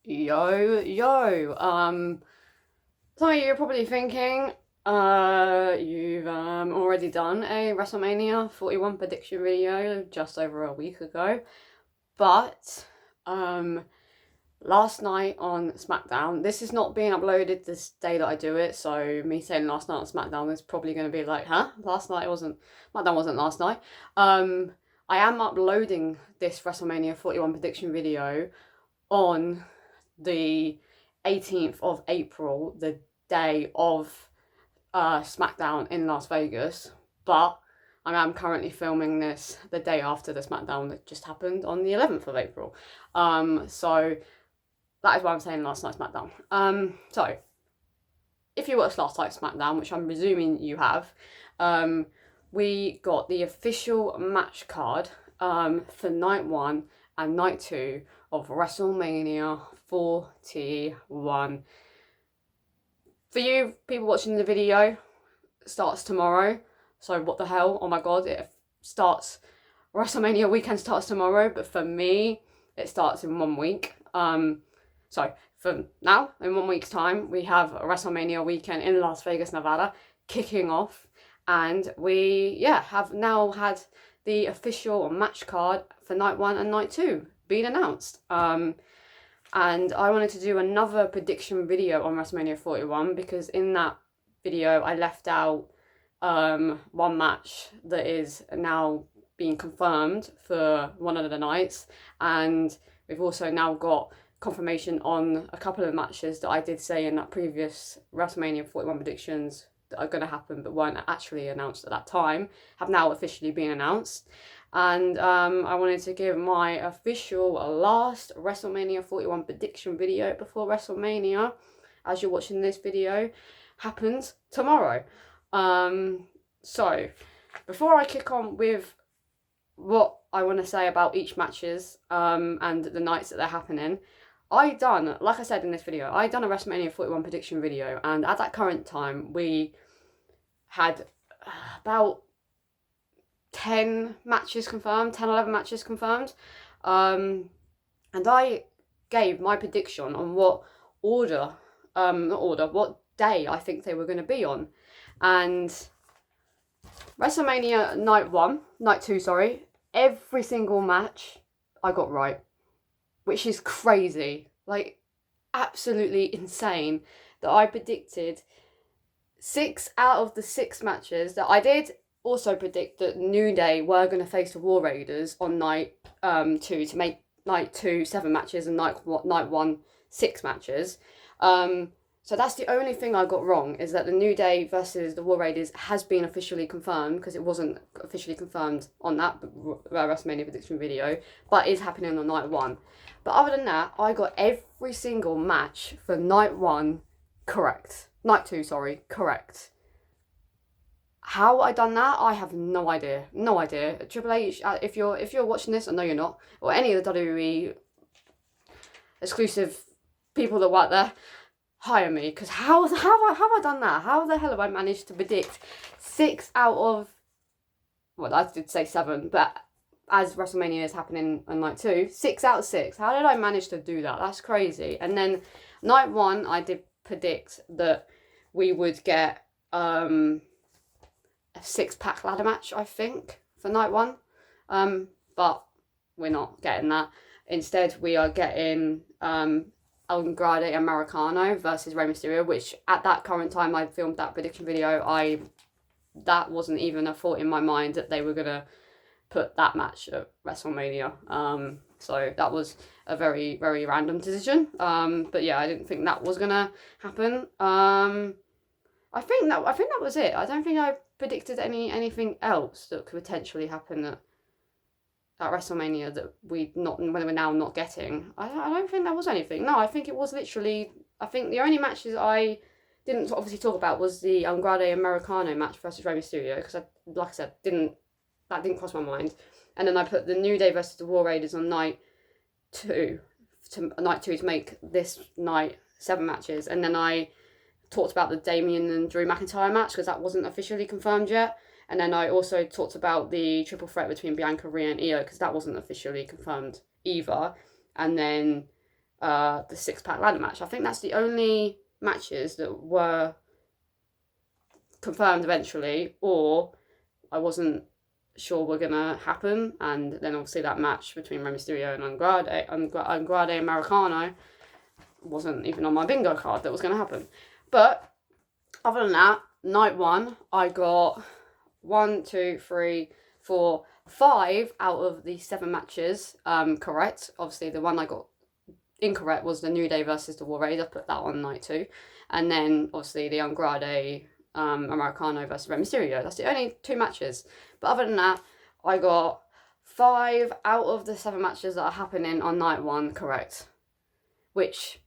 Yo. Some of you are probably thinking, you've already done a WrestleMania 41 prediction video just over a week ago, but last night on SmackDown, this is not being uploaded this day that I do it, so me saying last night on SmackDown is probably going to be like, huh? SmackDown wasn't last night. I am uploading this WrestleMania 41 prediction video on the 18th of April, the day of SmackDown in Las Vegas, but I am currently filming this the day after the SmackDown that just happened on the 11th of April. So that is why I'm saying last night's SmackDown. So if you watched last night's SmackDown, which I'm presuming you have, we got the official match card for night one and night two of WrestleMania 41. For you people watching the video, it starts tomorrow. So what the hell? Oh my god, WrestleMania weekend starts tomorrow, but for me, it starts in 1 week. So for now, in 1 week's time, we have a WrestleMania weekend in Las Vegas, Nevada, kicking off. And we, have now had the official match card for night one and night two being announced. And I wanted to do another prediction video on WrestleMania 41 because in that video I left out one match that is now being confirmed for one of the nights, and we've also now got confirmation on a couple of matches that I did say in that previous WrestleMania 41 predictions that are going to happen but weren't actually announced at that time, have now officially been announced. And I wanted to give my official last WrestleMania 41 prediction video before WrestleMania, as you're watching this video, happens tomorrow. So before I kick on with what I want to say about each matches and the nights that they're happening, like I said in this video, I done a WrestleMania 41 prediction video, and at that current time we had about 10 matches confirmed, 11 matches confirmed. And I gave my prediction on what what day I think they were going to be on. And WrestleMania night two, every single match I got right, which is crazy, like absolutely insane that I predicted 6 out of the 6 matches that I did. Also predict that New Day were going to face the War Raiders on night 2 to make night 2 7 matches and night 1 6 matches. So that's the only thing I got wrong, is that the New Day versus the War Raiders has been officially confirmed, because it wasn't officially confirmed on that WrestleMania prediction video, but is happening on night 1. But other than that, I got every single match for night 1 correct. Night 2, correct. How I done that, I have no idea. Triple H, if you're watching this, I know you're not, or any of the WWE exclusive people that work there, hire me, because how have I done that? How the hell have I managed to predict 6 out of, well, I did say 7, but as WrestleMania is happening on night 2, 6 out of 6. How did I manage to do that? That's crazy. And then night 1, I did predict that we would get a 6-pack ladder match, I think, for night 1. But we're not getting that. Instead, we are getting Andrade Americano versus Rey Mysterio, which at that current time I filmed that prediction video, that wasn't even a thought in my mind that they were gonna put that match at WrestleMania. So that was a very, very random decision. But yeah, I didn't think that was gonna happen. I think that was it. I don't think I predicted anything else that could potentially happen at WrestleMania that we're now not getting. I don't think there was anything. No, I think it was literally, I think the only matches I didn't obviously talk about was the Andrade Americano match versus Rey Mysterio, because like I said, that didn't cross my mind. And then I put the New Day versus the War Raiders on night 2 to make this night 7 matches. And then I talked about the Damian and Drew McIntyre match, because that wasn't officially confirmed yet. And then I also talked about the triple threat between Bianca, Rhea and Io, because that wasn't officially confirmed either. And then the six-pack ladder match. I think that's the only matches that were confirmed eventually, or I wasn't sure were gonna happen. And then obviously that match between Rey Mysterio and Andrade Americano wasn't even on my bingo card that was gonna happen. But other than that, night one, I got 1, 2, 3, 4, 5 out of the 7 matches correct. Obviously, the one I got incorrect was the New Day versus the War Raiders. I put that on night 2. And then, obviously, the Andrade Americano versus Rey Mysterio. That's the only 2 matches. But other than that, I got 5 out of the 7 matches that are happening on night 1 correct. Which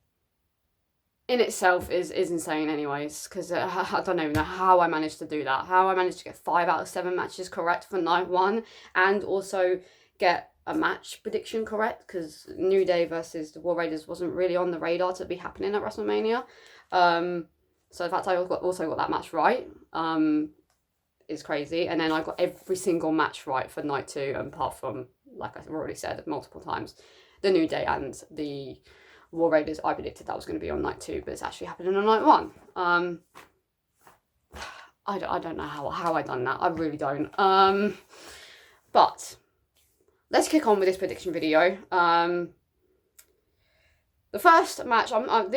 in itself is insane anyways, because I don't even know how I managed to do that. How I managed to get 5 out of 7 matches correct for night 1, and also get a match prediction correct, because New Day versus the War Raiders wasn't really on the radar to be happening at WrestleMania. So the fact I also got that match right is crazy. And then I got every single match right for night 2, apart from, like I've already said multiple times, the New Day and the War Raiders. I predicted that was going to be on night 2, but it's actually happening on night 1. I don't know how I done that. I really don't. But let's kick on with this prediction video. The first match, I've not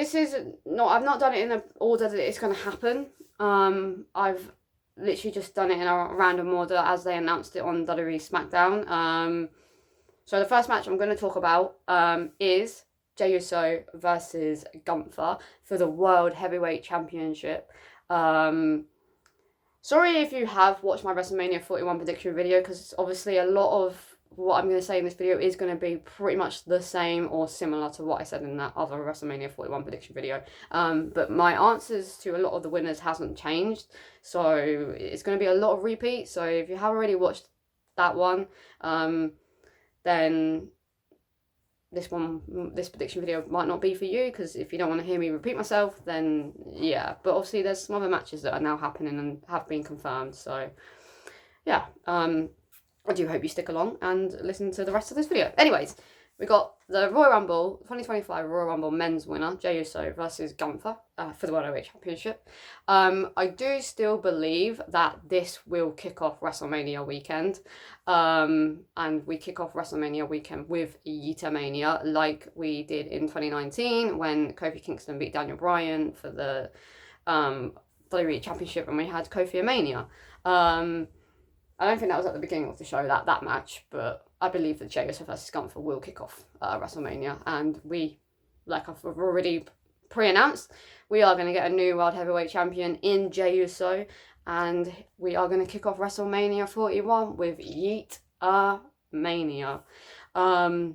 done it in the order that it's going to happen. I've literally just done it in a random order as they announced it on WWE SmackDown. So the first match I'm going to talk about is Jey Uso versus Gunther for the World Heavyweight Championship. Sorry if you have watched my WrestleMania 41 prediction video, because obviously a lot of what I'm going to say in this video is going to be pretty much the same or similar to what I said in that other WrestleMania 41 prediction video. But my answers to a lot of the winners hasn't changed, so it's going to be a lot of repeats. So if you have already watched that one, then this prediction video might not be for you, because if you don't want to hear me repeat myself, then yeah. But obviously there's some other matches that are now happening and have been confirmed, so yeah. I do hope you stick along and listen to the rest of this video. Anyways, we got the Royal Rumble 2025 Royal Rumble men's winner, Jey Uso versus Gunther for the World Heavyweight Championship. I do still believe that this will kick off WrestleMania weekend. And we kick off WrestleMania weekend with Yeetamania, like we did in 2019 when Kofi Kingston beat Daniel Bryan for the WWE Championship, and we had Kofi Mania. I don't think that was at the beginning of the show, that match, but I believe that Jey Uso versus Gunther will kick off WrestleMania, and we, like I've already pre-announced, we are going to get a new World Heavyweight Champion in Jey Uso, and we are going to kick off WrestleMania 41 with Yeet-Mania. I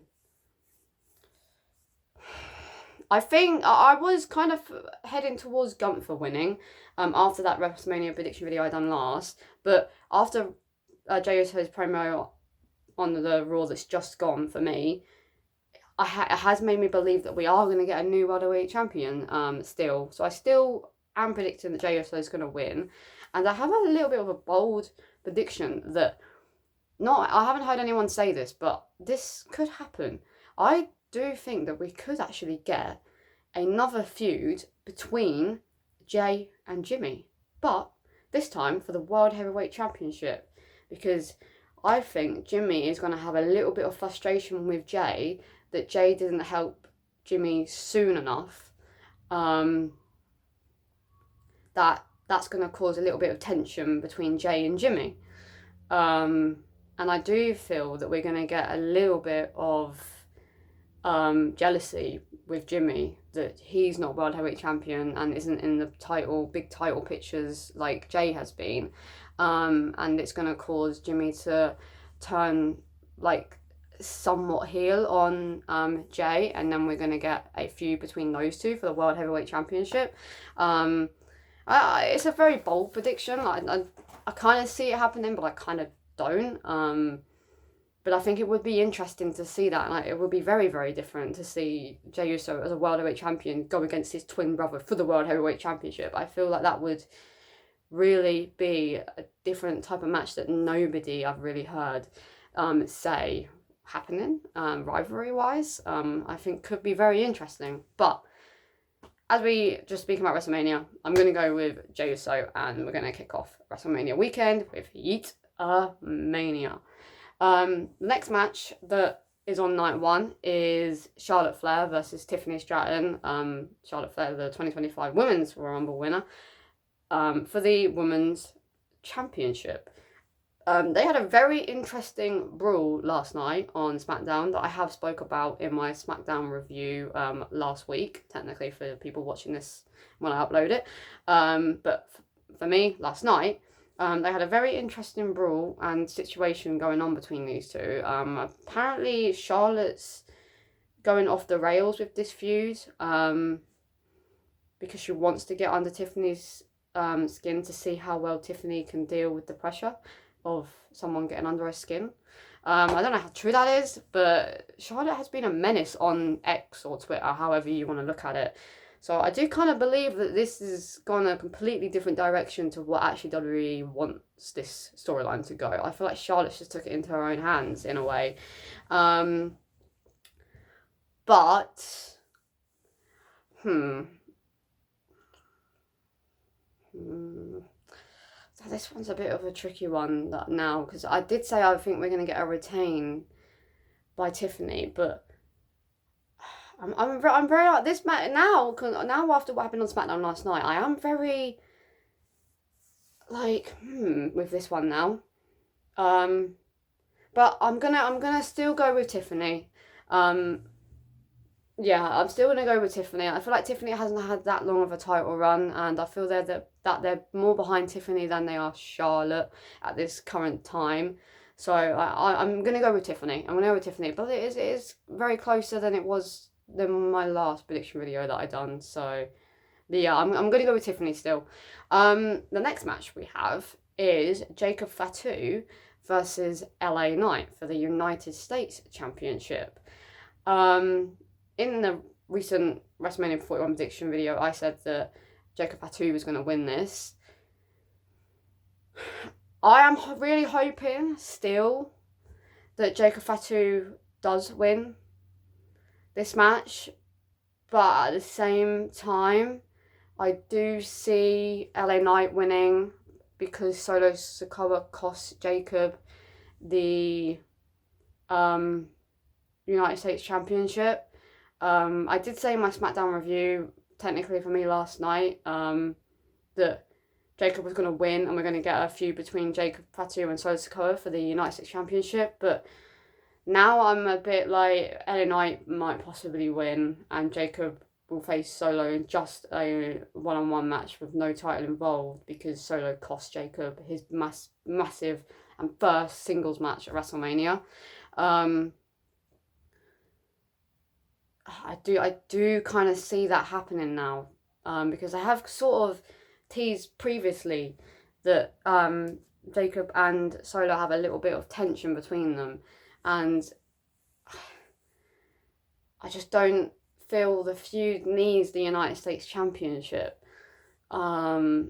think I was kind of heading towards Gunther winning after that WrestleMania prediction video I done last, but after Jey Uso's promo on the Raw that's just gone for me, it has made me believe that we are going to get a new World Heavyweight Champion still. So I still am predicting that Jey Uso is going to win, and I have a little bit of a bold prediction that I haven't heard anyone say this, but this could happen. I do think that we could actually get another feud between Jey and Jimmy, but this time for the World Heavyweight Championship, because I think Jimmy is going to have a little bit of frustration with Jey that Jey didn't help Jimmy soon enough. That's going to cause a little bit of tension between Jey and Jimmy. And I do feel that we're going to get a little bit of jealousy with Jimmy that he's not World Heavyweight Champion and isn't in the big title pictures like Jey has been. And it's going to cause Jimmy to turn like somewhat heel on Jey, and then we're going to get a feud between those two for the World Heavyweight Championship. It's a very bold prediction. I kind of see it happening, but I kind of don't. But I think it would be interesting to see that. Like, it would be very, very different to see Jey Uso as a World Heavyweight Champion go against his twin brother for the World Heavyweight Championship. I feel like that would really be a different type of match that nobody I've really heard say happening, rivalry-wise, I think could be very interesting. But as we just speaking about WrestleMania, I'm going to go with Jey Uso, and we're going to kick off WrestleMania weekend with Yeet Mania. The next match that is on night one is Charlotte Flair versus Tiffany Stratton. Charlotte Flair, the 2025 Women's Royal Rumble winner, for the Women's Championship. They had a very interesting brawl last night on SmackDown that I have spoke about in my SmackDown review last week, technically for people watching this when I upload it. But for me, last night, they had a very interesting brawl and situation going on between these two. Apparently, Charlotte's going off the rails with this feud because she wants to get under Tiffany's skin to see how well Tiffany can deal with the pressure of someone getting under her skin. I don't know how true that is, but Charlotte has been a menace on X or Twitter, however you want to look at it. So I do kind of believe that this has gone a completely different direction to what actually WWE wants this storyline to go. I feel like Charlotte just took it into her own hands in a way. So this one's a bit of a tricky one now, because I did say I think we're going to get a retain by Tiffany, but I'm very like this now, cause now after what happened on SmackDown last night, I am very like with this one now. But I'm gonna still go with Tiffany. Yeah, I'm still gonna go with Tiffany. I feel like Tiffany hasn't had that long of a title run, and I feel that they're more behind Tiffany than they are Charlotte at this current time. So I'm gonna go with Tiffany. I'm gonna go with Tiffany, but it is very closer than it was than my last prediction video that I done. So, but yeah, I'm gonna go with Tiffany still. The next match we have is Jacob Fatu versus LA Knight for the United States Championship. In the recent WrestleMania 41 prediction video, I said that Jacob Fatu was going to win this. I am really hoping still that Jacob Fatu does win this match, but at the same time, I do see LA Knight winning because Solo Sikoa cost Jacob the United States Championship. I did say in my SmackDown review, technically for me last night, that Jacob was going to win and we're going to get a feud between Jacob Fatu and Solo Sikoa for the United States Championship. But now I'm a bit like LA Knight might possibly win and Jacob will face Solo in just a one-on-one match with no title involved because Solo cost Jacob his massive and first singles match at WrestleMania. I do kind of see that happening now, because I have sort of teased previously that Jacob and Solo have a little bit of tension between them, and I just don't feel the feud needs the United States Championship. I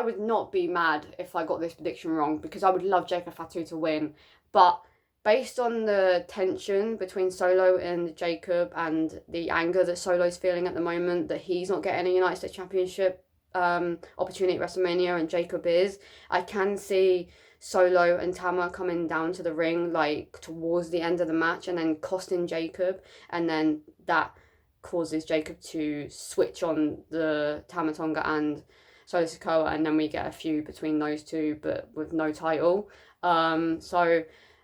would not be mad if I got this prediction wrong because I would love Jacob Fatu to win, but based on the tension between Solo and Jacob and the anger that Solo's feeling at the moment that he's not getting a United States Championship opportunity at WrestleMania and Jacob is, I can see Solo and Tama coming down to the ring like towards the end of the match and then costing Jacob, and then that causes Jacob to switch on the Tama Tonga and Solo Sikoa, and then we get a feud between those two but with no title. So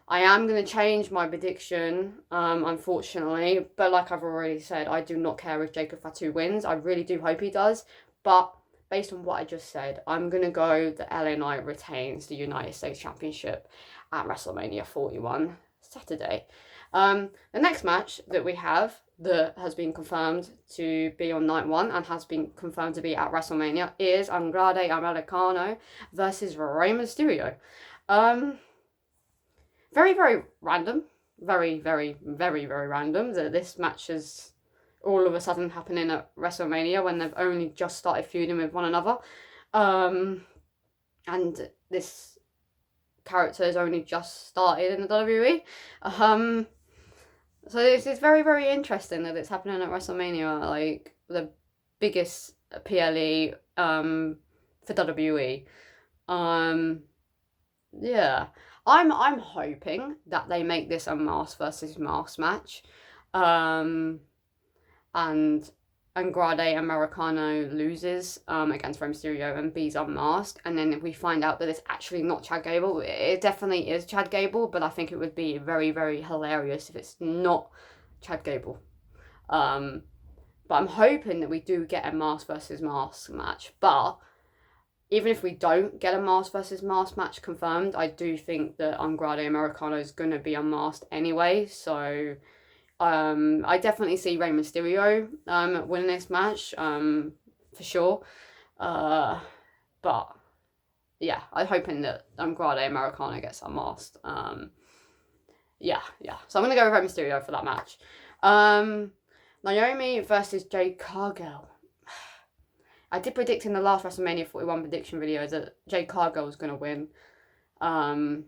I am going to change my prediction, unfortunately, but like I've already said, I do not care if Jacob Fatu wins. I really do hope he does, but based on what I just said, I'm going to go that LA Knight retains the United States Championship at WrestleMania 41 Saturday. The next match that we have that has been confirmed to be on night one and has been confirmed to be at WrestleMania is Andrade Americano versus Rey Mysterio. Very, very random. Very, very, very, very random that this match is all of a sudden happening at WrestleMania when they've only just started feuding with one another. And this character has only just started in the WWE. So this is very, very interesting that it's happening at WrestleMania, like the biggest PLE for WWE. Yeah, I'm hoping that they make this a mask versus mask match, and Andrade Americano loses against Rey Mysterio and B's unmasked, and then if we find out that it's actually not Chad Gable, it definitely is Chad Gable, but I think it would be very, very hilarious if it's not Chad Gable. But I'm hoping that we do get a mask versus mask match, but even if we don't get a mask versus mask match confirmed, I do think that Andrade Americano is going to be unmasked anyway. So I definitely see Rey Mysterio winning this match for sure. But yeah, I'm hoping that Andrade Americano gets unmasked. Yeah. So I'm going to go with Rey Mysterio for that match. Naomi versus Jade Cargill. I did predict in the last WrestleMania 41 prediction video that Jade Cargill was going to win. But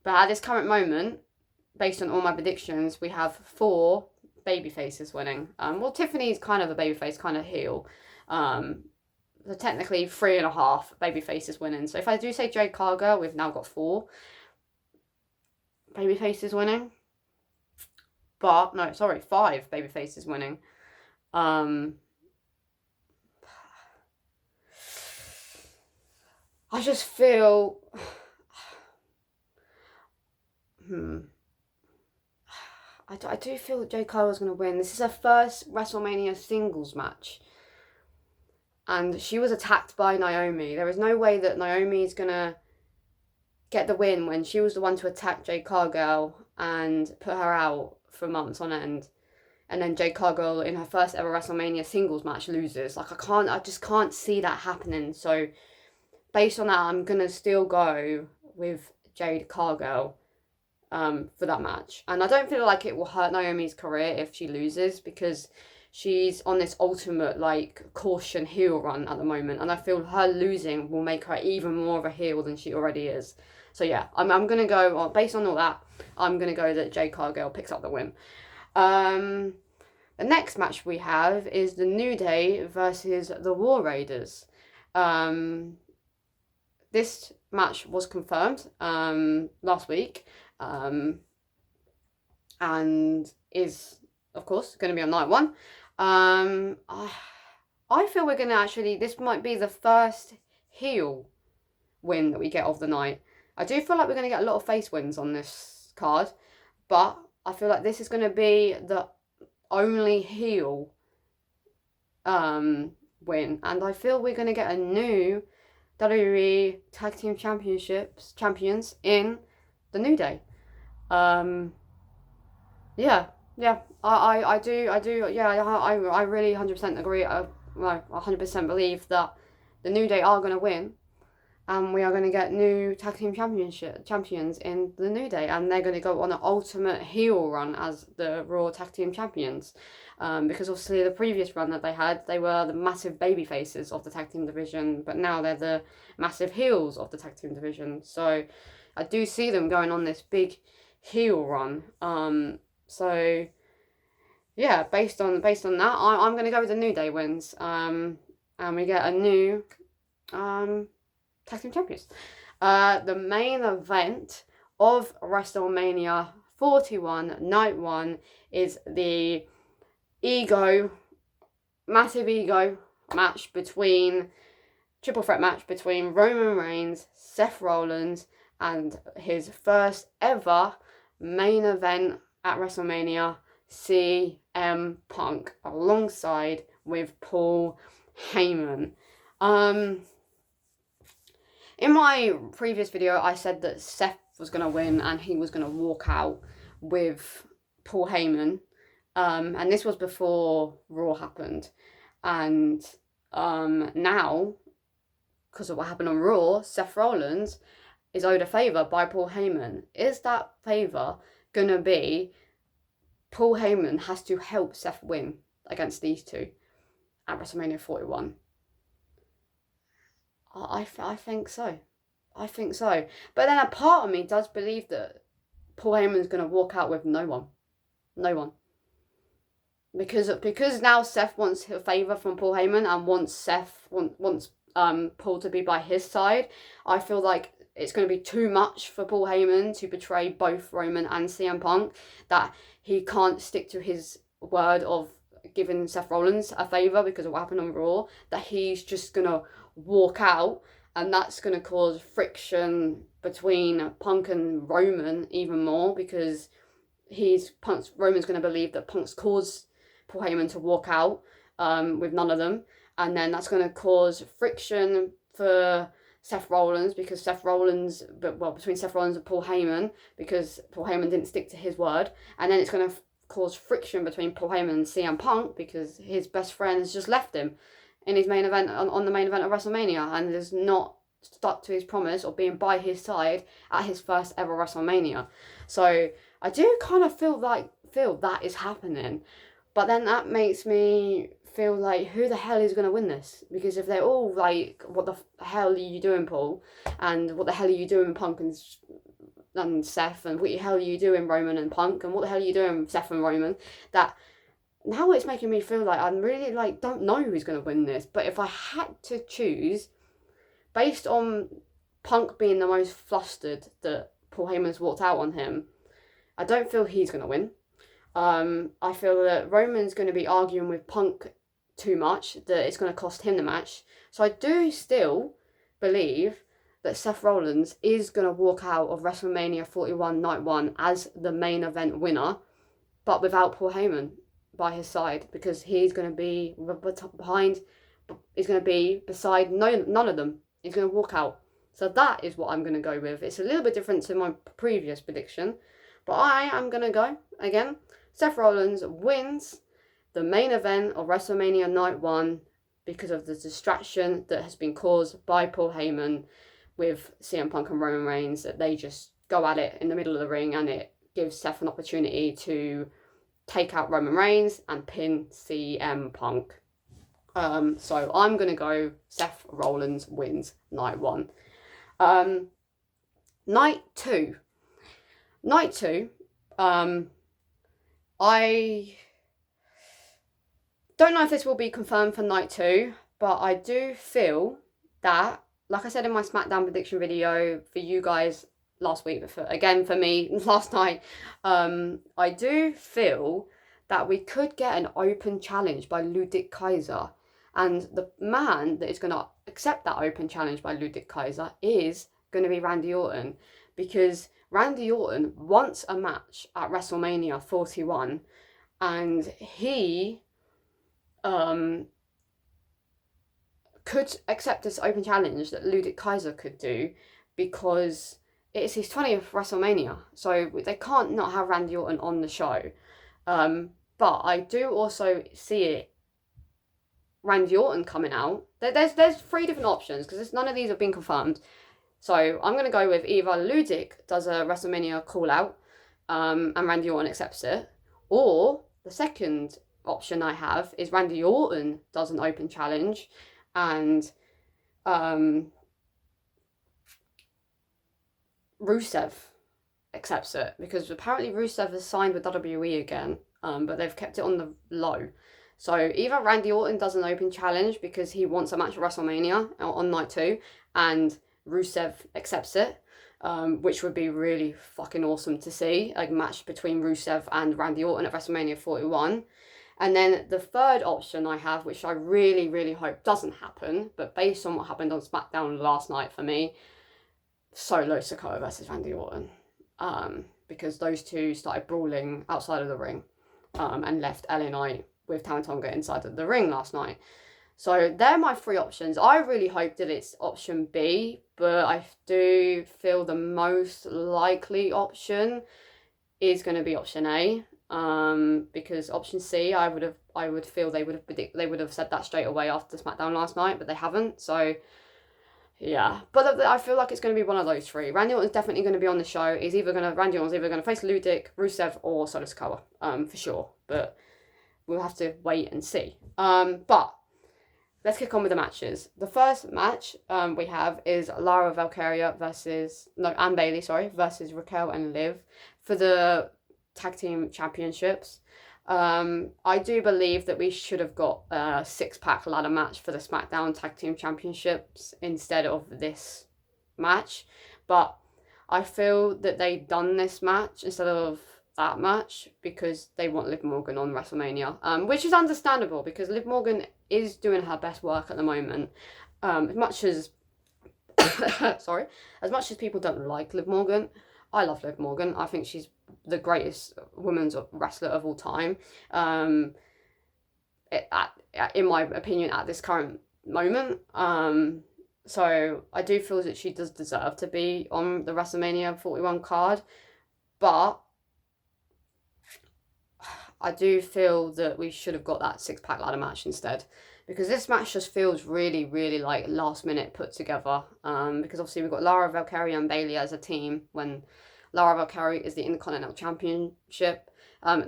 at this current moment, based on all my predictions, we have 4 babyfaces winning. Well, Tiffany's kind of a babyface, kind of heel. So technically 3.5 babyfaces winning. So if I do say Jade Cargill, we've now got 4 babyfaces winning. But, no, sorry, 5 babyfaces winning. I just feel... I do feel that Jade Cargill's going to win. This is her first WrestleMania singles match. And she was attacked by Naomi. There is no way that Naomi is going to get the win when she was the one to attack Jade Cargill and put her out for months on end. And then Jade Cargill, in her first ever WrestleMania singles match, loses. Like, I just can't see that happening. So, based on that, I'm going to still go with Jade Cargill for that match. And I don't feel like it will hurt Naomi's career if she loses, because she's on this ultimate, like, caution heel run at the moment. And I feel her losing will make her even more of a heel than she already is. So, yeah, I'm going to go, based on all that, I'm going to go that Jade Cargill picks up the win. The next match we have is the New Day versus the War Raiders. This match was confirmed last week, and is, of course, going to be on night 1. I feel we're going to actually, this might be the first heel win that we get of the night. I do feel like we're going to get a lot of face wins on this card, but I feel like this is going to be the only heel win, and I feel we're going to get a new WWE Tag Team champions in the New Day. I really 100% agree. I 100% believe that the New Day are going to win, and we are going to get new Tag Team champions in the New Day, and they're going to go on an ultimate heel run as the Raw Tag Team champions. Because obviously the previous run that they had, they were the massive baby faces of the tag team division, but now they're the massive heels of the tag team division. So I do see them going on this big heel run. So yeah, based on that, I'm going to go with the New Day wins. And we get a new tag team champions. The main event of WrestleMania 41 Night 1 is the massive ego match triple threat match between Roman Reigns, Seth Rollins, and his first ever main event at WrestleMania, CM Punk, alongside with Paul Heyman. In my previous video, I said that Seth was going to win and he was going to walk out with Paul Heyman. And this was before Raw happened. And now, because of what happened on Raw, Seth Rollins is owed a favour by Paul Heyman. Is that favour going to be Paul Heyman has to help Seth win against these two at WrestleMania 41? I think so. I think so. But then a part of me does believe that Paul Heyman's going to walk out with no one. No one. Because now Seth wants a favour from Paul Heyman and wants Paul to be by his side. I feel like it's going to be too much for Paul Heyman to betray both Roman and CM Punk, that he can't stick to his word of giving Seth Rollins a favour because of what happened on Raw, that he's just going to walk out, and that's going to cause friction between Punk and Roman even more, because Roman's going to believe that Punk's caused Paul Heyman to walk out with none of them, and then that's going to cause friction for Seth Rollins, because between Seth Rollins and Paul Heyman, because Paul Heyman didn't stick to his word, and then it's going to cause friction between Paul Heyman and CM Punk, because his best friend has just left him in his main event on the main event of WrestleMania, and has not stuck to his promise of being by his side at his first ever WrestleMania. So I do kind of feel that is happening. But then that makes me feel like, who the hell is going to win this? Because if they're all like, what the hell are you doing, Paul? And what the hell are you doing, Punk and Seth? And what the hell are you doing, Roman and Punk? And what the hell are you doing, Seth and Roman? That now it's making me feel like I'm really don't know who's going to win this. But if I had to choose, based on Punk being the most flustered that Paul Heyman's walked out on him, I don't feel he's going to win. I feel that Roman's going to be arguing with Punk too much, that it's going to cost him the match. So I do still believe that Seth Rollins is going to walk out of WrestleMania 41 Night 1 as the main event winner, but without Paul Heyman by his side, because he's going to be beside none of them. He's going to walk out. So that is what I'm going to go with. It's a little bit different to my previous prediction, but I am going to go again. Seth Rollins wins the main event of WrestleMania Night 1 because of the distraction that has been caused by Paul Heyman with CM Punk and Roman Reigns, that they just go at it in the middle of the ring, and it gives Seth an opportunity to take out Roman Reigns and pin CM Punk. So I'm going to go Seth Rollins wins Night 1. Night 2. I don't know if this will be confirmed for Night 2, but I do feel that, like I said in my SmackDown prediction video for you guys last week, but for me last night, I do feel that we could get an open challenge by Ludwig Kaiser. And the man that is going to accept that open challenge by Ludwig Kaiser is going to be Randy Orton, because Randy Orton wants a match at WrestleMania 41, and he could accept this open challenge that Ludwig Kaiser could do, because it's his 20th WrestleMania, so they can't not have Randy Orton on the show. But I do also see Randy Orton coming out. There's 3 different options, because none of these have been confirmed. So I'm going to go with either Ludwig does a WrestleMania call out and Randy Orton accepts it, or the second option I have is Randy Orton does an open challenge and Rusev accepts it, because apparently Rusev has signed with WWE again, but they've kept it on the low. So either Randy Orton does an open challenge because he wants a match at WrestleMania on Night 2, and Rusev accepts it, which would be really fucking awesome to see, a match between Rusev and Randy Orton at WrestleMania 41. And then the third option I have, which I really, really hope doesn't happen, but based on what happened on SmackDown last night for me, Solo Sikoa versus Randy Orton. Because those two started brawling outside of the ring and left LA Knight with Tama Tonga inside of the ring last night. So they're my 3 options. I really hope that it's option B, but I do feel the most likely option is going to be option A. Because option C, I would feel they would have said that straight away after SmackDown last night, but they haven't. So yeah, but I feel like it's going to be one of those 3. Randy Orton's definitely going to be on the show. Randy Orton's either going to face Ludwig, Rusev, or Solo Sikoa, for sure. But we'll have to wait and see. But let's kick on with the matches. The first match we have is Lara Valkyria and Bailey, versus Raquel and Liv for the tag team championships. I do believe that we should have got a 6-pack ladder match for the SmackDown tag team championships instead of this match, but I feel that they done this match instead of that match because they want Liv Morgan on WrestleMania, which is understandable because Liv Morgan is doing her best work at the moment. As much as as much as people don't like Liv Morgan, I love Liv Morgan. I think she's the greatest women's wrestler of all time. In my opinion, at this current moment. So I do feel that she does deserve to be on the WrestleMania 41 card, but I do feel that we should have got that 6-pack ladder match instead, because this match just feels really, really like last minute put together. Because obviously we've got Lara Valkyria and Bailey as a team when Lara Valkyria is the Intercontinental Championship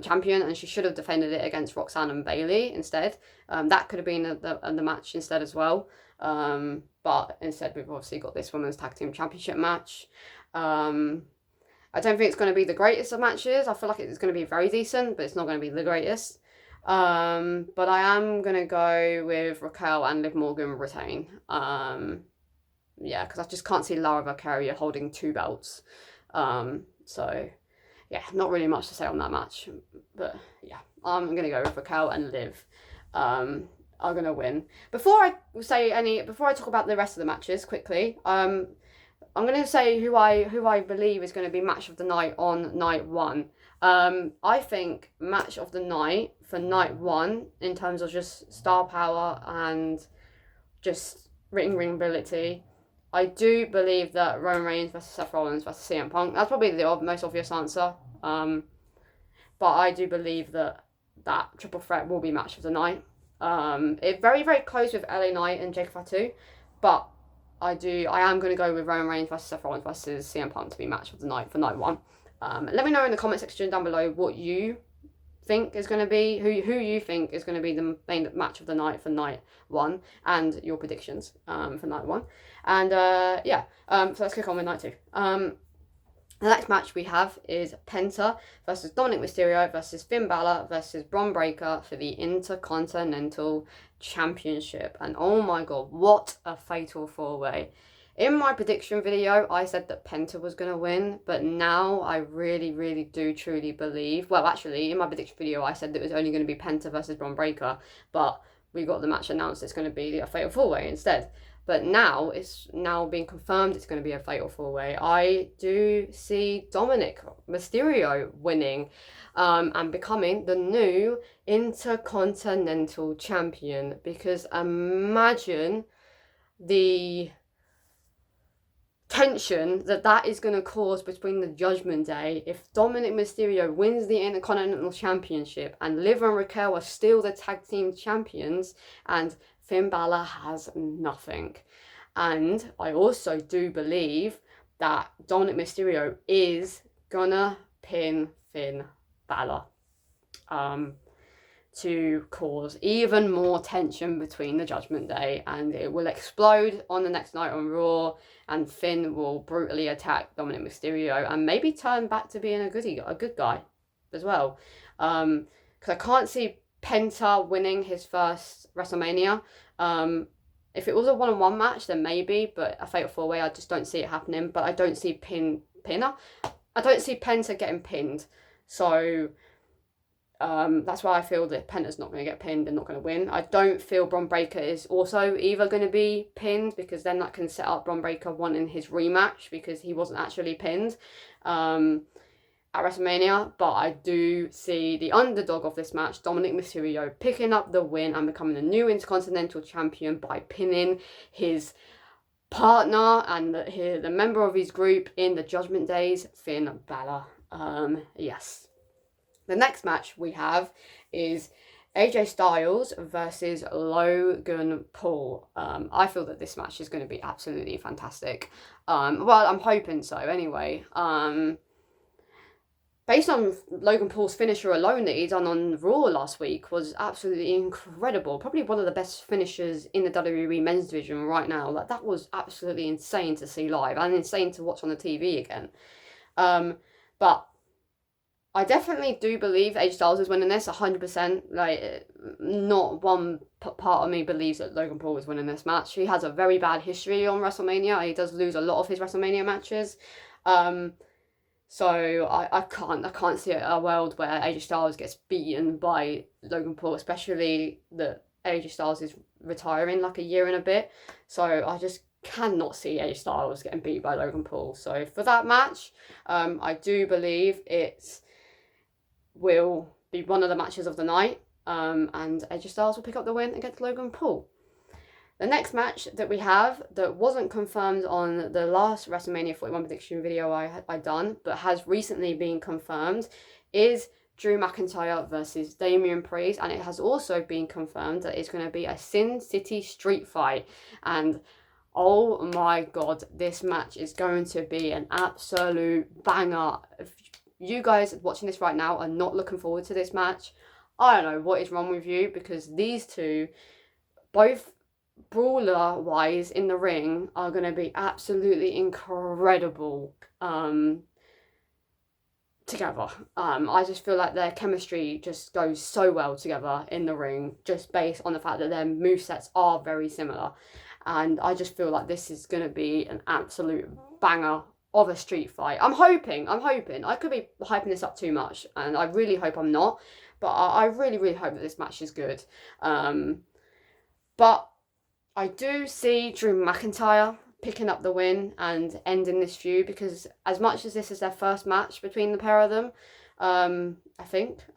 champion, and she should have defended it against Roxanne and Bailey instead. That could have been the match instead as well. But instead we've obviously got this Women's Tag Team Championship match. I don't think it's going to be the greatest of matches. I feel like it's going to be very decent, but it's not going to be the greatest. But I am going to go with Raquel and Liv Morgan retain. Yeah, because I just can't see Lara Valkyria holding 2 belts. So, yeah, not really much to say on that match. But, yeah, I'm going to go with Raquel and Liv. Are going to win. Before I talk about the rest of the matches quickly, I'm going to say who I believe is going to be match of the night on night 1. I think match of the night for night 1 in terms of just star power and just ring ability. I do believe that Roman Reigns versus Seth Rollins versus CM Punk. That's probably the most obvious answer. But I do believe that triple threat will be match of the night. It's very, very close with LA Knight and Jake Fatu, but I am going to go with Roman Reigns versus Seth Rollins versus CM Punk to be match of the night for night 1. Let me know in the comment section down below what you think is going to be, who you think is going to be the main match of the night for night 1, and your predictions for night 1. And so let's kick on with night 2. The next match we have is Penta versus Dominic Mysterio versus Finn Balor versus Bron Breakker for the Intercontinental Championship. And oh my god, what a fatal 4-way. In my prediction video, I said that Penta was going to win, but now I really, really do truly believe... Well, actually, in my prediction video, I said that it was only going to be Penta versus Bron Breakker, but we got the match announced it's going to be a fatal 4-way instead. But now, it's now being confirmed it's going to be a fatal 4-way. I do see Dominic Mysterio winning and becoming the new Intercontinental Champion. Because imagine the tension that is going to cause between the Judgment Day if Dominic Mysterio wins the Intercontinental Championship and Liv and Raquel are still the tag team champions and Finn Balor has nothing. And I also do believe that Dominic Mysterio is gonna pin Finn Balor to cause even more tension between the Judgment Day, and it will explode on the next night on Raw, and Finn will brutally attack Dominic Mysterio and maybe turn back to being a good guy as well. Because I can't see Penta winning his first WrestleMania. If it was a one-on-one match, then maybe, but a fatal 4-way, I just don't see it happening. But I don't see Penta getting pinned. So that's why I feel that Penta's not going to get pinned and not going to win. I don't feel Bron Breakker is also either going to be pinned, because then that can set up Bron Breakker wanting his rematch because he wasn't actually pinned at WrestleMania. But I do see the underdog of this match, Dominic Mysterio, picking up the win and becoming the new Intercontinental Champion by pinning his partner and the member of his group in the Judgment Days, Finn Balor. Yes. The next match we have is AJ Styles versus Logan Paul. I feel that this match is going to be absolutely fantastic. Well, I'm hoping so anyway. based on Logan Paul's finisher alone that he done on Raw last week, was absolutely incredible. Probably one of the best finishers in the WWE men's division right now. Like, that was absolutely insane to see live and insane to watch on the TV again. But I definitely do believe AJ Styles is winning this 100%. Like, not one part of me believes that Logan Paul is winning this match. He has a very bad history on WrestleMania. He does lose a lot of his WrestleMania matches. So I can't see a world where AJ Styles gets beaten by Logan Paul, especially that AJ Styles is retiring like a year and a bit. So I just cannot see AJ Styles getting beat by Logan Paul. So for that match, I do believe it will be one of the matches of the night, and AJ Styles will pick up the win against Logan Paul. The next match that we have that wasn't confirmed on the last WrestleMania 41 prediction video I done, but has recently been confirmed, is Drew McIntyre versus Damian Priest, and it has also been confirmed that it's going to be a Sin City street fight. And oh my god, this match is going to be an absolute banger. If you guys watching this right now are not looking forward to this match, I don't know what is wrong with you, because these two, both brawler wise in the ring, are going to be absolutely incredible together. I just feel like their chemistry just goes so well together in the ring, just based on the fact that their movesets are very similar. And I just feel like this is going to be an absolute banger of a street fight. I'm hoping. I could be hyping this up too much, and I really hope I'm not. But I really, really hope that this match is good. But I do see Drew McIntyre picking up the win and ending this feud, because as much as this is their first match between the pair of them, I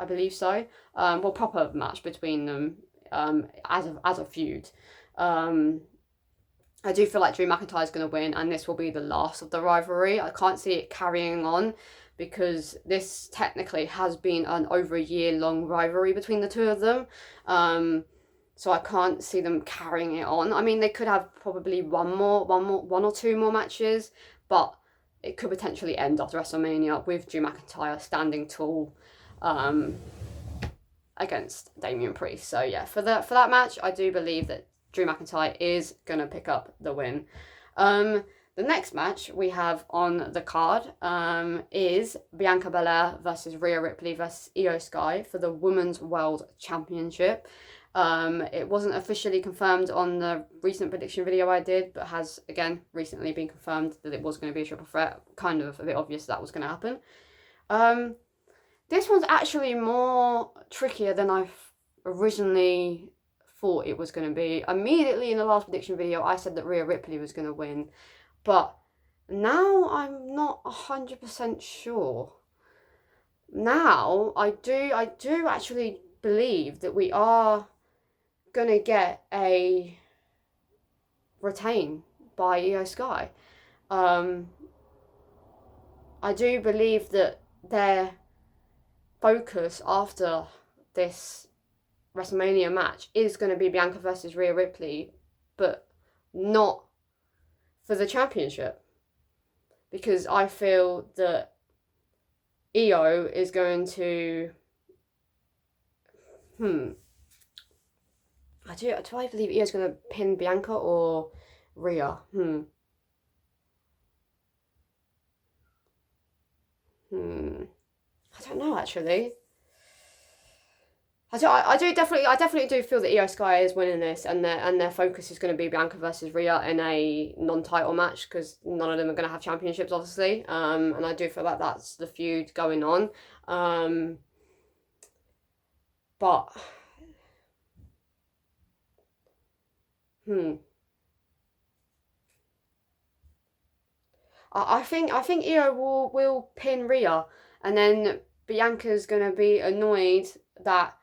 believe so, well, proper match between them, as a feud, I do feel like Drew McIntyre is going to win, and this will be the last of the rivalry. I can't see it carrying on, because this technically has been an over a year long rivalry between the two of them. So I can't see them carrying it on. I mean, they could have probably one or two more matches, but it could potentially end after WrestleMania with Drew McIntyre standing tall against Damian Priest. So yeah, for that match, I do believe that Drew McIntyre is going to pick up the win. The next match we have on the card is Bianca Belair versus Rhea Ripley versus Io Sky for the Women's World Championship. It wasn't officially confirmed on the recent prediction video I did, but has again recently been confirmed that it was going to be a triple threat. Kind of a bit obvious that was going to happen. This one's actually more trickier than I originally thought it was going to be. Immediately in the last prediction video, I said that Rhea Ripley was going to win, but now I'm not 100% sure. Now I do actually believe that we are going to get a retain by Io Sky. I do believe that their focus after this WrestleMania match is going to be Bianca versus Rhea Ripley, but not for the championship, because I feel that Io is going to do I believe Io's going to pin Bianca or Rhea? I don't know, actually. I definitely do feel that Io Sky is winning this, and their focus is going to be Bianca versus Rhea in a non-title match, because none of them are going to have championships, obviously. And I do feel like that's the feud going on. But I think Io will pin Rhea, and then Bianca's gonna be annoyed that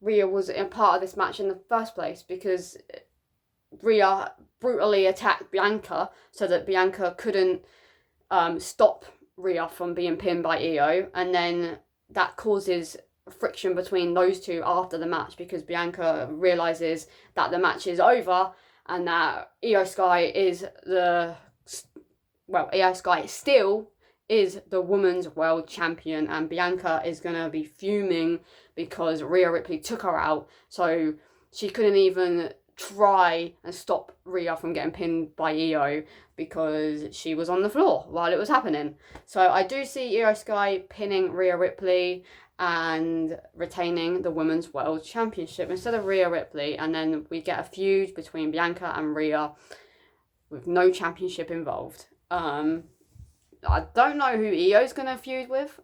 Rhea was a part of this match in the first place, because Rhea brutally attacked Bianca so that Bianca couldn't stop Rhea from being pinned by Io, and then that causes friction between those two after the match, because Bianca realizes that the match is over and that Io Sky is Io Sky still is the women's world champion, and Bianca is going to be fuming because Rhea Ripley took her out, so she couldn't even try and stop Rhea from getting pinned by Io because she was on the floor while it was happening. So I do see Io Sky pinning Rhea Ripley and retaining the Women's World Championship instead of Rhea Ripley, and then we get a feud between Bianca and Rhea with no championship involved. I don't know who Io's gonna feud with.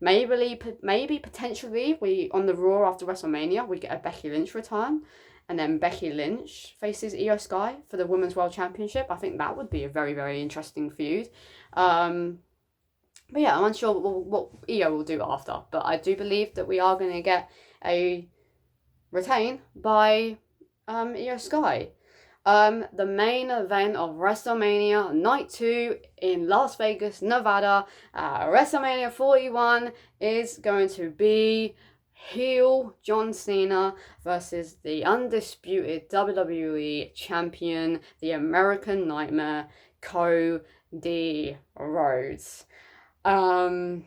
Maybe potentially we on the Raw after WrestleMania we get a Becky Lynch return, and then Becky Lynch faces Io Sky for the Women's World Championship. I think that would be a very, very interesting feud. But yeah, I'm unsure what Io will do after, but I do believe that we are going to get a retain by Io Sky. The main event of WrestleMania Night 2 in Las Vegas, Nevada, WrestleMania 41 is going to be heel John Cena versus the undisputed WWE champion, the American Nightmare, Cody Rhodes. Cody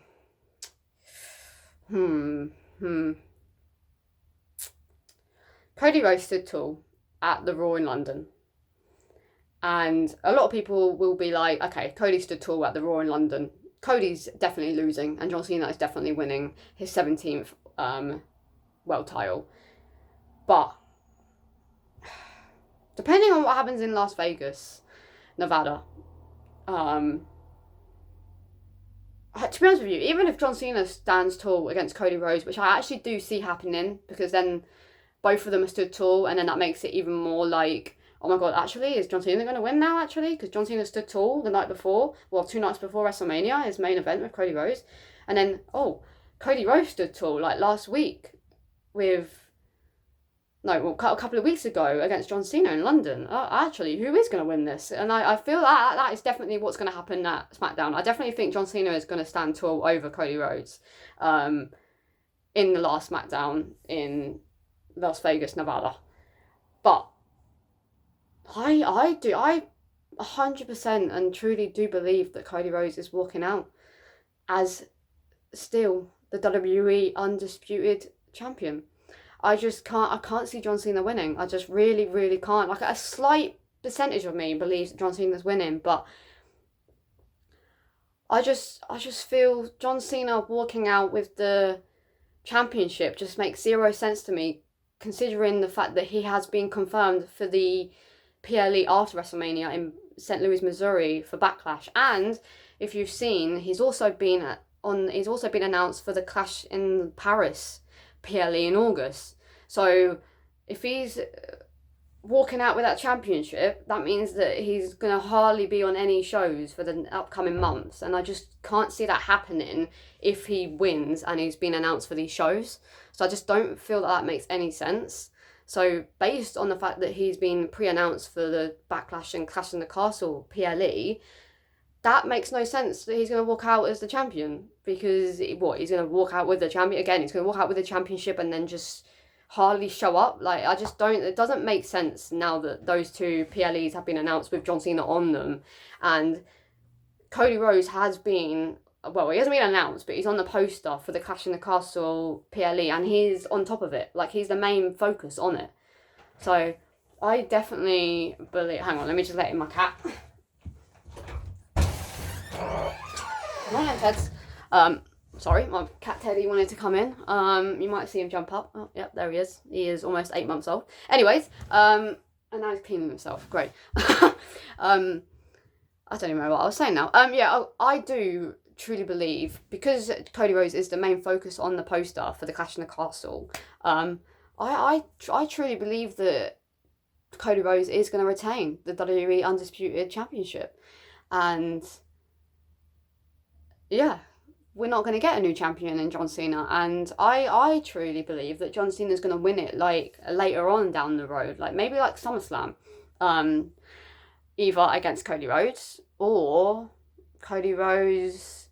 Rhodes stood tall at the Raw in London. And a lot of people will be like, okay, Cody stood tall at the Raw in London. Cody's definitely losing, and John Cena is definitely winning his 17th world title. But depending on what happens in Las Vegas, Nevada, to be honest with you, even if John Cena stands tall against Cody Rhodes, which I actually do see happening, because then both of them are stood tall, and then that makes it even more like, oh my god, actually, is John Cena going to win now, actually? Because John Cena stood tall the night before, well, 2 nights before WrestleMania, his main event with Cody Rhodes. And then, Cody Rhodes stood tall, like last week a couple of weeks ago against John Cena in London. Actually, who is going to win this? And I feel that is definitely what's going to happen at SmackDown. I definitely think John Cena is going to stand tall over Cody Rhodes in the last SmackDown in Las Vegas, Nevada. But I 100% and truly do believe that Cody Rhodes is walking out as still the WWE undisputed champion. I can't see John Cena winning. I just really, really can't. Like, a slight percentage of me believes that John Cena's winning, but I just feel John Cena walking out with the championship just makes zero sense to me, considering the fact that he has been confirmed for the PLE after WrestleMania in St. Louis, Missouri for Backlash. And if you've seen, he's also been announced for the Clash in Paris PLE in August. So if he's walking out with that championship, that means that he's going to hardly be on any shows for the upcoming months. And I just can't see that happening if he wins and he's been announced for these shows. So I just don't feel that makes any sense. So based on the fact that he's been pre-announced for the Backlash and Clash in the Castle PLE, that makes no sense that he's going to walk out as the champion, because he's going to walk out with the champion again. He's going to walk out with the championship and then just hardly show up. Like, I just don't. It doesn't make sense now that those 2 PLEs have been announced with John Cena on them, and Cody Rhodes has been. Well, he hasn't been announced, but he's on the poster for the Clash in the Castle PLE, and he's on top of it. Like, he's the main focus on it. So I definitely believe. Hang on, let me just let in my cat. Teds. Sorry, my cat Teddy wanted to come in. You might see him jump up. Oh, yep, there he is. He is almost 8 months old. Anyways, and now he's cleaning himself. Great. I don't even know what I was saying now. I do truly believe, because Cody Rhodes is the main focus on the poster for the Clash in the Castle. I truly believe that Cody Rhodes is going to retain the WWE Undisputed Championship, and yeah, we're not going to get a new champion in John Cena. And I truly believe that John Cena's going to win it, like, later on down the road, like maybe like SummerSlam, either against Cody Rhodes, or Cody Rhodes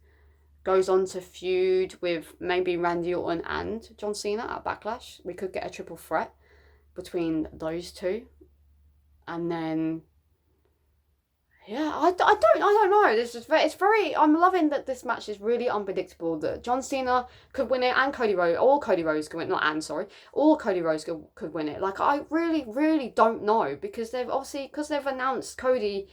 goes on to feud with maybe Randy Orton and John Cena at Backlash. We could get a triple threat between those two, and then Yeah, I don't know. It's very. I'm loving that this match is really unpredictable. That John Cena could win it, and Cody Rhodes, all Cody Rhodes could win. Not and sorry, all Cody Rhodes could win it. Like I really don't know because they've announced Cody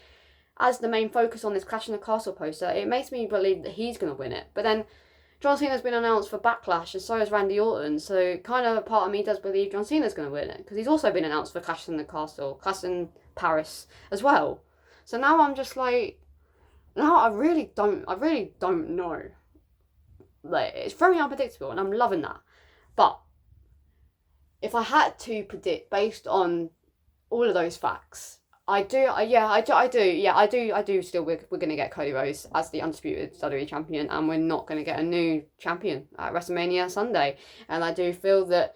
as the main focus on this Clash in the Castle poster. It makes me believe that he's gonna win it. But then John Cena's been announced for Backlash, and so has Randy Orton. So kind of part of me does believe John Cena's gonna win it because he's also been announced for Clash in the Castle, Clash in Paris as well. So now I'm just like, no, I really don't know. Like, it's very unpredictable, and I'm loving that. But if I had to predict based on all of those facts, I do still. We're gonna get Cody Rhodes as the undisputed WWE champion, and we're not gonna get a new champion at WrestleMania Sunday. And I do feel that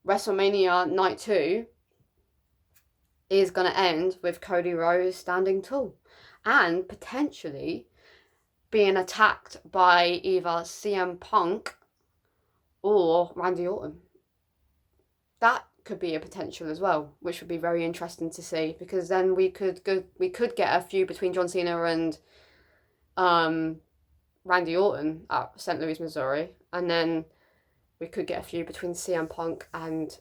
WrestleMania Night 2 is going to end with Cody Rhodes standing tall and potentially being attacked by either CM Punk or Randy Orton. That could be a potential as well, which would be very interesting to see because then we could get a feud between John Cena and Randy Orton at St. Louis, Missouri, and then we could get a feud between CM Punk and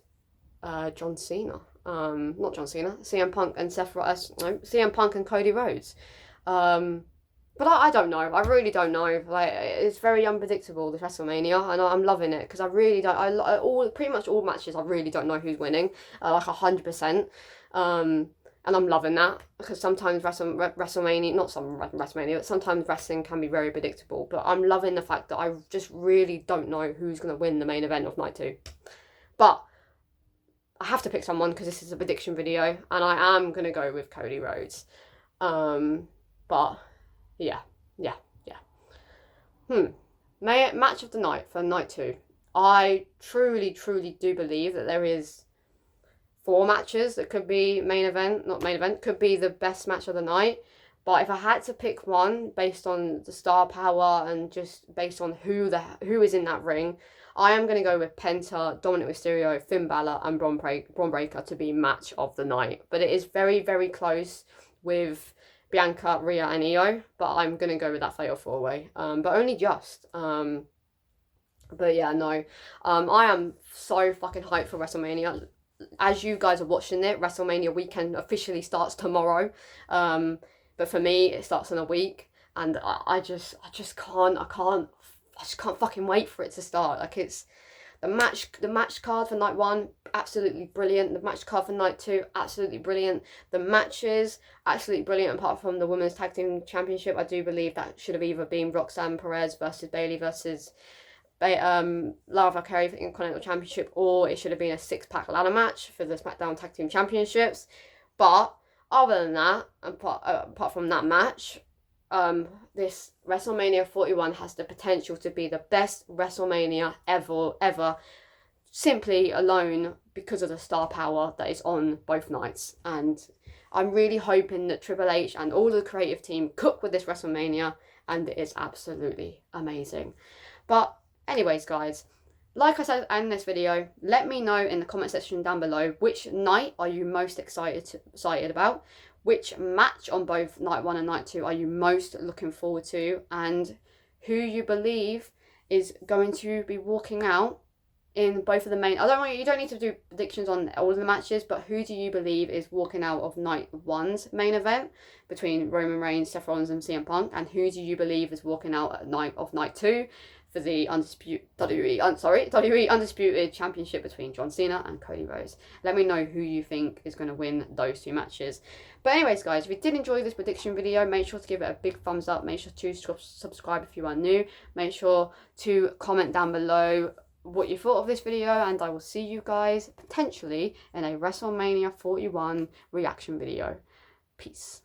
John Cena. Not John Cena, CM Punk and CM Punk and Cody Rhodes. But I don't know. I really don't know. Like it's very unpredictable, this WrestleMania, and I'm loving it because I really don't. Pretty much all matches, I really don't know who's winning. Like 100%. And I'm loving that because sometimes WrestleMania, not some WrestleMania, but sometimes wrestling can be very predictable. But I'm loving the fact that I just really don't know who's gonna win the main event of night 2. But I have to pick someone because this is a prediction video, and I am going to go with Cody Rhodes. But, yeah. Match of the night for night 2. I truly do believe that there is 4 matches that could be could be the best match of the night. But if I had to pick one based on the star power and just based on who is in that ring, I am going to go with Penta, Dominic Mysterio, Finn Balor, and Braun Breaker to be match of the night. But it is very close with Bianca, Rhea, and Io. But I'm going to go with that fatal 4-way. But only just. But yeah, no. I am so fucking hyped for WrestleMania. As you guys are watching it, WrestleMania weekend officially starts tomorrow. But for me, it starts in a week. And I just can't fucking wait for it to start. Like it's the match card for night 1, absolutely brilliant. The match card for night 2, absolutely brilliant. The matches, absolutely brilliant. Apart from the Women's Tag Team Championship, I do believe that should have either been Roxanne Perez versus Bayley versus Lara Valkyrie for the Intercontinental Championship, or it should have been a 6-pack ladder match for the SmackDown Tag Team Championships. But other than that, apart from that match, this WrestleMania 41 has the potential to be the best WrestleMania ever, simply alone because of the star power that is on both nights. And I'm really hoping that Triple H and all the creative team cook with this WrestleMania, and it is absolutely amazing. But anyways, guys, like I said in this video, let me know in the comment section down below which night are you most excited about. Which match on both night 1 and night 2 are you most looking forward to, and who you believe is going to be walking out in both of the main. You don't need to do predictions on all of the matches, but who do you believe is walking out of night 1's main event between Roman Reigns, Seth Rollins, and CM Punk, and who do you believe is walking out at night 2 for the WWE Undisputed Championship between John Cena and Cody Rhodes. Let me know who you think is going to win those 2 matches. But anyways, guys, if you did enjoy this prediction video, make sure to give it a big thumbs up. Make sure to subscribe if you are new. Make sure to comment down below what you thought of this video, and I will see you guys potentially in a WrestleMania 41 reaction video. Peace.